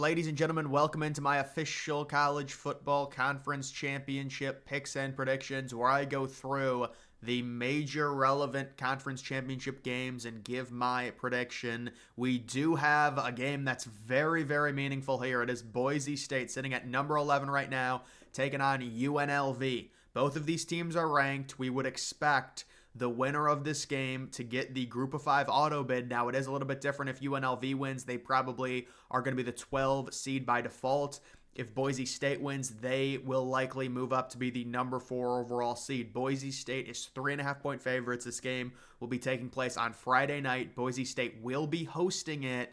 Ladies and gentlemen, welcome into my official college football conference championship picks and predictions, where I go through the major relevant conference championship games and give my prediction. We do have a game that's very, very meaningful here. It is Boise State sitting at number 11 right now, taking on UNLV. Both of these teams are ranked. We would expect the winner of this game to get the group of 5 auto bid. Now, it is a little bit different. If UNLV wins, they probably are going to be the 12 seed by default. If Boise State wins, they will likely move up to be the number 4 overall seed. Boise State is 3.5-point favorites. This game will be taking place on Friday night. Boise State will be hosting it.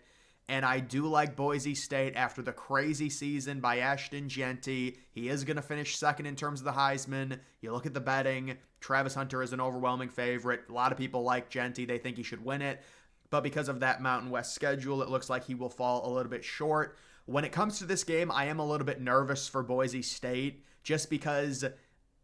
And I do like Boise State after the crazy season by Ashton Jeanty. He is going to finish second in terms of the Heisman. You look at the betting. Travis Hunter is an overwhelming favorite. A lot of people like Jeanty. They think he should win it. But because of that Mountain West schedule, it looks like he will fall a little bit short. When it comes to this game, I am a little bit nervous for Boise State just because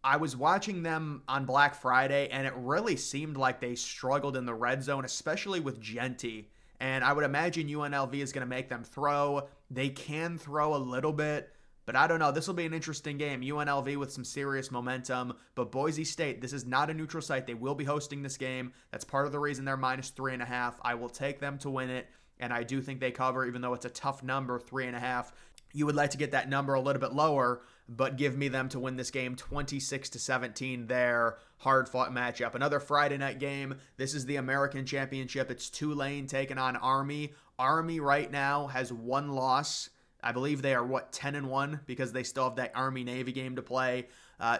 I was watching them on Black Friday, and it really seemed like they struggled in the red zone, especially with Jeanty. And I would imagine UNLV is going to make them throw. They can throw a little bit, but I don't know. This will be an interesting game. UNLV with some serious momentum, but Boise State, this is not a neutral site. They will be hosting this game. That's part of the reason they're minus 3.5. I will take them to win it, and I do think they cover, even though it's a tough number, 3.5. You would like to get that number a little bit lower, but give me them to win this game 26-17 there. Hard-fought matchup. Another Friday night game. This is the American Championship. It's Tulane taking on Army. Army right now has one loss. I believe they are, 10-1 because they still have that Army-Navy game to play.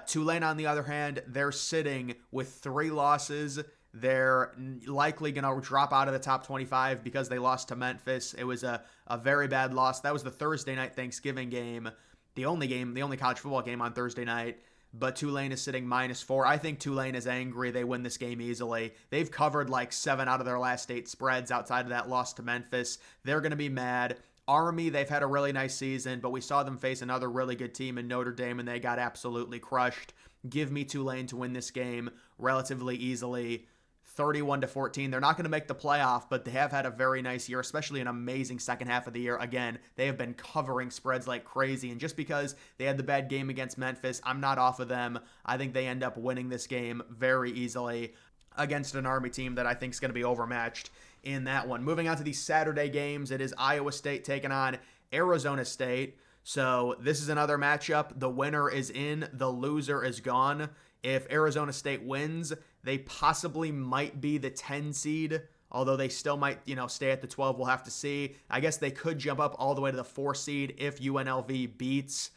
Tulane, on the other hand, they're sitting with 3 losses. They're likely going to drop out of the top 25 because they lost to Memphis. It was a very bad loss. That was the Thursday night Thanksgiving game. The only college football game on Thursday night. But Tulane is sitting -4. I think Tulane is angry. They win this game easily. They've covered like 7 out of their last 8 spreads outside of that loss to Memphis. They're going to be mad. Army, they've had a really nice season, but we saw them face another really good team in Notre Dame, and they got absolutely crushed. Give me Tulane to win this game relatively easily. 31-14. They're not going to make the playoff, but they have had a very nice year, especially an amazing second half of the year. Again, they have been covering spreads like crazy, and just because they had the bad game against Memphis, I'm not off of them. I think they end up winning this game very easily against an Army team that I think is going to be overmatched in that one. Moving on to these Saturday games, it is Iowa State taking on Arizona State. So this is another matchup. The winner is in, the loser is gone. If Arizona State wins, they possibly might be the 10 seed, although they still might, stay at the 12. We'll have to see. I guess they could jump up all the way to the 4 seed if UNLV beats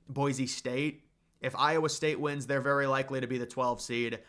Boise State. If Iowa State wins, they're very likely to be the 12 seed.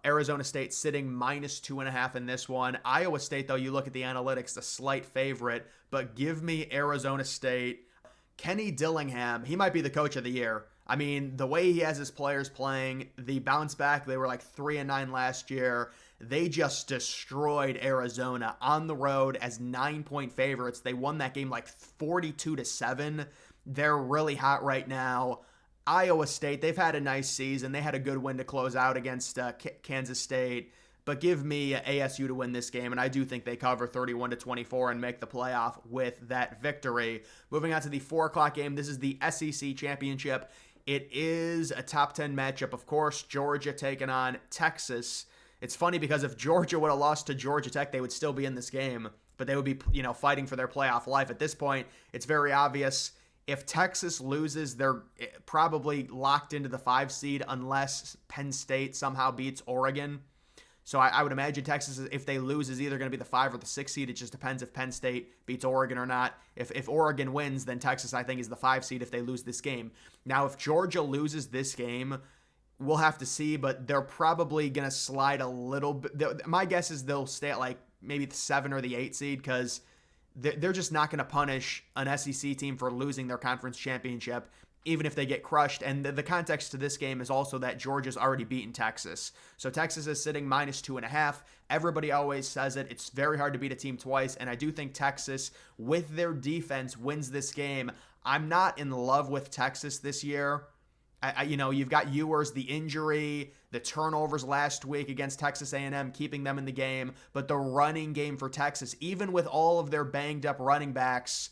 Arizona State sitting -2.5 in this one. Iowa State, though, you look at the analytics, a slight favorite, but give me Arizona State. Kenny Dillingham, he might be the coach of the year. I mean, the way he has his players playing, the bounce back, they were like 3-9 last year. They just destroyed Arizona on the road as 9-point favorites. They won that game like 42-7. They're really hot right now. Iowa State, they've had a nice season. They had a good win to close out against Kansas State. But give me ASU to win this game, and I do think they cover 31-24 and make the playoff with that victory. Moving on to the 4 o'clock game, this is the SEC Championship. It is a top 10 matchup, of course. Georgia taking on Texas. It's funny because if Georgia would have lost to Georgia Tech, they would still be in this game, but they would be, fighting for their playoff life. At this point, it's very obvious. If Texas loses, they're probably locked into the 5 seed unless Penn State somehow beats Oregon. So I would imagine Texas, if they lose, is either going to be the 5 or the 6 seed. It just depends if Penn State beats Oregon or not. If Oregon wins, then Texas, I think, is the 5 seed if they lose this game. Now, if Georgia loses this game, we'll have to see, but they're probably going to slide a little bit. My guess is they'll stay at like maybe the 7 or the 8 seed because they're just not going to punish an SEC team for losing their conference championship, even if they get crushed. And the context to this game is also that Georgia's already beaten Texas. So Texas is sitting -2.5. Everybody always says it. It's very hard to beat a team twice. And I do think Texas, with their defense, wins this game. I'm not in love with Texas this year. You've got Ewers, the injury, the turnovers last week against Texas A&M, keeping them in the game. But the running game for Texas, even with all of their banged up running backs,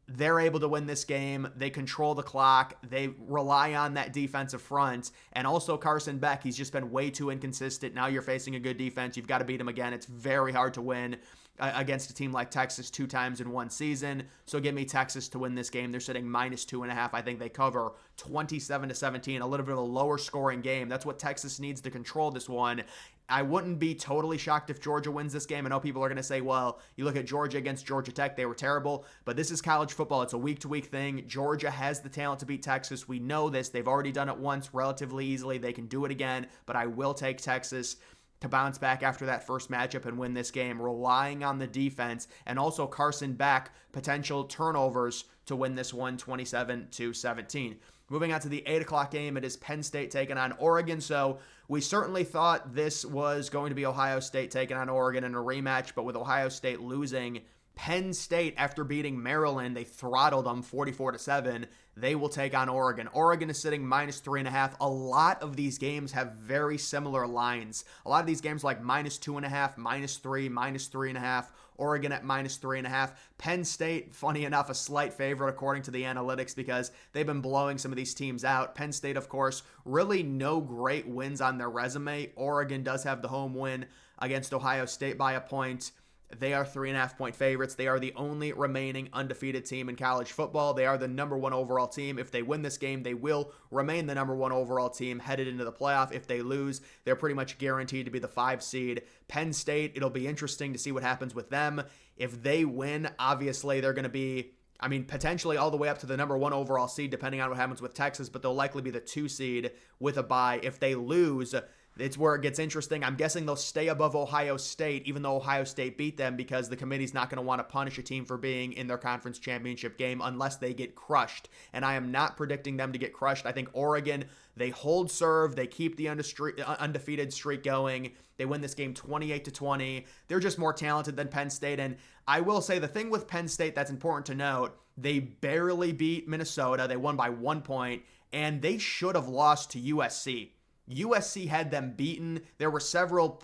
they're able to win this game. They control the clock. They rely on that defensive front. And also Carson Beck, he's just been way too inconsistent. Now you're facing a good defense. You've got to beat him again. It's very hard to win against a team like Texas 2 times in one season. So give me Texas to win this game. They're sitting -2.5. I think they cover 27-17, a little bit of a lower scoring game. That's what Texas needs to control this one. I wouldn't be totally shocked if Georgia wins this game. I know people are going to say, well, you look at Georgia against Georgia Tech, they were terrible, but this is college football. It's a week-to-week thing. Georgia has the talent to beat Texas. We know this. They've already done it once relatively easily. They can do it again, but I will take Texas to bounce back after that first matchup and win this game, relying on the defense and also Carson Beck potential turnovers to win this one 27-17. Moving on to the 8 o'clock game, it is Penn State taking on Oregon. So we certainly thought this was going to be Ohio State taking on Oregon in a rematch, but with Ohio State losing, Penn State, after beating Maryland, they throttled them 44-7. They will take on Oregon. Oregon is sitting -3.5. A lot of these games have very similar lines. A lot of these games like -2.5, -3, -3.5. Oregon at -3.5. Penn State, funny enough, a slight favorite according to the analytics because they've been blowing some of these teams out. Penn State, of course, really no great wins on their resume. Oregon does have the home win against Ohio State by a point. They are 3.5-point favorites. They are the only remaining undefeated team in college football. They are the number 1 overall team. If they win this game, they will remain the number 1 overall team headed into the playoff. If they lose, they're pretty much guaranteed to be the 5 seed. Penn State, it'll be interesting to see what happens with them. If they win, obviously they're going to be, potentially all the way up to the number 1 overall seed, depending on what happens with Texas, but they'll likely be the 2 seed with a bye. If they lose, it's where it gets interesting. I'm guessing they'll stay above Ohio State, even though Ohio State beat them, because the committee's not going to want to punish a team for being in their conference championship game unless they get crushed. And I am not predicting them to get crushed. I think Oregon, they hold serve. They keep the undefeated streak going. They win this game 28-20. They're just more talented than Penn State. And I will say the thing with Penn State that's important to note, they barely beat Minnesota. They won by 1 point, and they should have lost to USC. USC had them beaten. There were several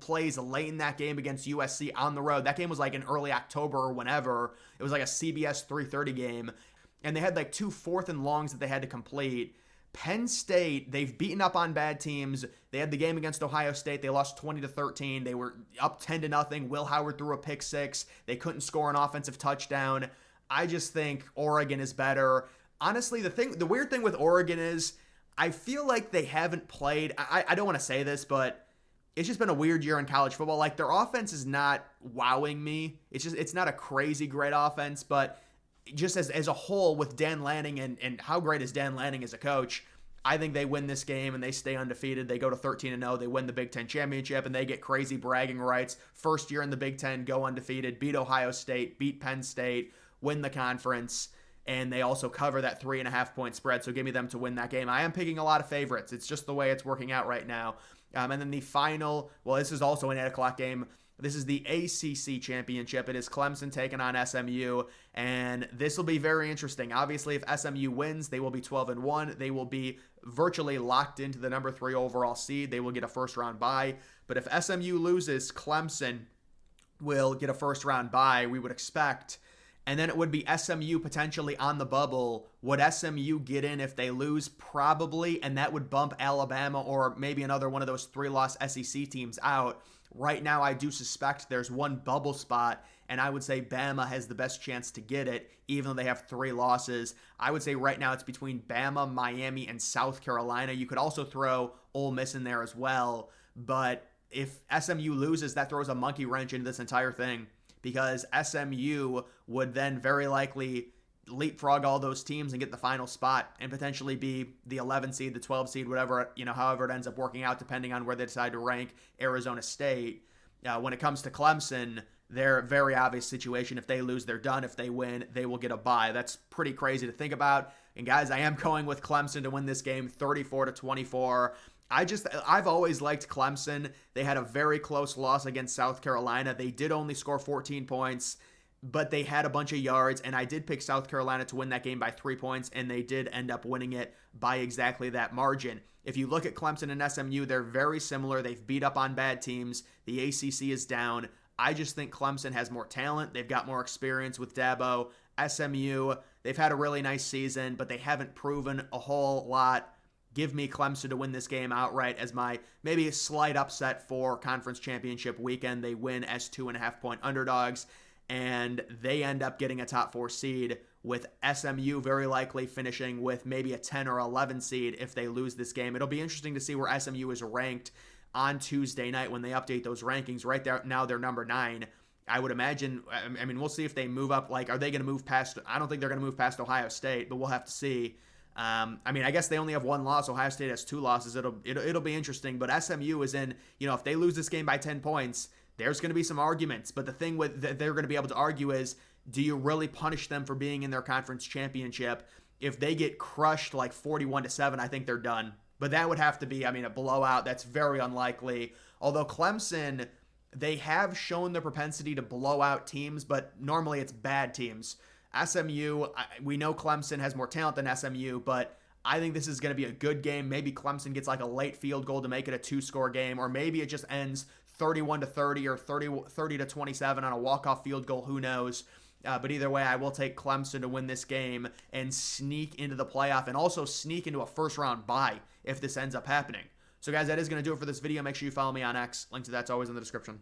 plays late in that game against USC on the road. That game was like in early October or whenever. It was like a CBS 3:30 game. And they had like 2 4th and longs that they had to complete. Penn State, they've beaten up on bad teams. They had the game against Ohio State. They lost 20-13. They were up 10-0. Will Howard threw a pick 6. They couldn't score an offensive touchdown. I just think Oregon is better. Honestly, the weird thing with Oregon is I feel like they haven't played. I don't want to say this, but it's just been a weird year in college football. Like, their offense is not wowing me. It's not a crazy great offense, but just as a whole with Dan Lanning and how great is Dan Lanning as a coach, I think they win this game and they stay undefeated. They go to 13-0. They win the Big Ten championship and they get crazy bragging rights. First year in the Big Ten, go undefeated, beat Ohio State, beat Penn State, win the conference. And they also cover that 3.5-point spread. So give me them to win that game. I am picking a lot of favorites. It's just the way it's working out right now. And then the final, well, this is also an 8 o'clock game. This is the ACC championship. It is Clemson taking on SMU. And this will be very interesting. Obviously, if SMU wins, they will be 12-1. They will be virtually locked into the number 3 overall seed. They will get a first-round bye. But if SMU loses, Clemson will get a first-round bye, we would expect. And then it would be SMU potentially on the bubble. Would SMU get in if they lose? Probably. And that would bump Alabama or maybe another one of those 3-loss SEC teams out. Right now, I do suspect there's one bubble spot, and I would say Bama has the best chance to get it, even though they have 3 losses. I would say right now it's between Bama, Miami, and South Carolina. You could also throw Ole Miss in there as well. But if SMU loses, that throws a monkey wrench into this entire thing, because SMU would then very likely leapfrog all those teams and get the final spot and potentially be the 11 seed, the 12 seed, whatever, however it ends up working out, depending on where they decide to rank Arizona State. When it comes to Clemson, they're a very obvious situation. If they lose, they're done. If they win, they will get a bye. That's pretty crazy to think about. And guys, I am going with Clemson to win this game 34-24. I've always liked Clemson. They had a very close loss against South Carolina. They did only score 14 points, but they had a bunch of yards, and I did pick South Carolina to win that game by 3 points, and they did end up winning it by exactly that margin. If you look at Clemson and SMU, they're very similar. They've beat up on bad teams. The ACC is down. I just think Clemson has more talent. They've got more experience with Dabo. SMU, they've had a really nice season, but they haven't proven a whole lot. Give me Clemson to win this game outright as my maybe a slight upset for conference championship weekend. They win as 2.5-point underdogs, and they end up getting a top 4 seed, with SMU very likely finishing with maybe a 10 or 11 seed if they lose this game. It'll be interesting to see where SMU is ranked on Tuesday night when they update those rankings. Right there now, they're number 9. I would imagine, I mean, we'll see if they move up. Like, are they going to move past? I don't think they're going to move past Ohio State, but we'll have to see. I mean, I guess they only have 1 loss. Ohio State has 2 losses. It'll be interesting. But SMU is in, if they lose this game by 10 points, there's going to be some arguments. But the thing with that they're going to be able to argue is, do you really punish them for being in their conference championship? If they get crushed like 41-7, I think they're done. But that would have to be, a blowout. That's very unlikely. Although Clemson, they have shown the propensity to blow out teams, but normally it's bad teams. SMU, we know Clemson has more talent than SMU, but I think this is going to be a good game. Maybe Clemson gets like a late field goal to make it a 2-score game, or maybe it just ends 31-30 or 30-27 on a walk-off field goal. Who knows? But either way, I will take Clemson to win this game and sneak into the playoff, and also sneak into a first-round bye if this ends up happening. So guys, that is going to do it for this video. Make sure you follow me on X. Link to that's always in the description.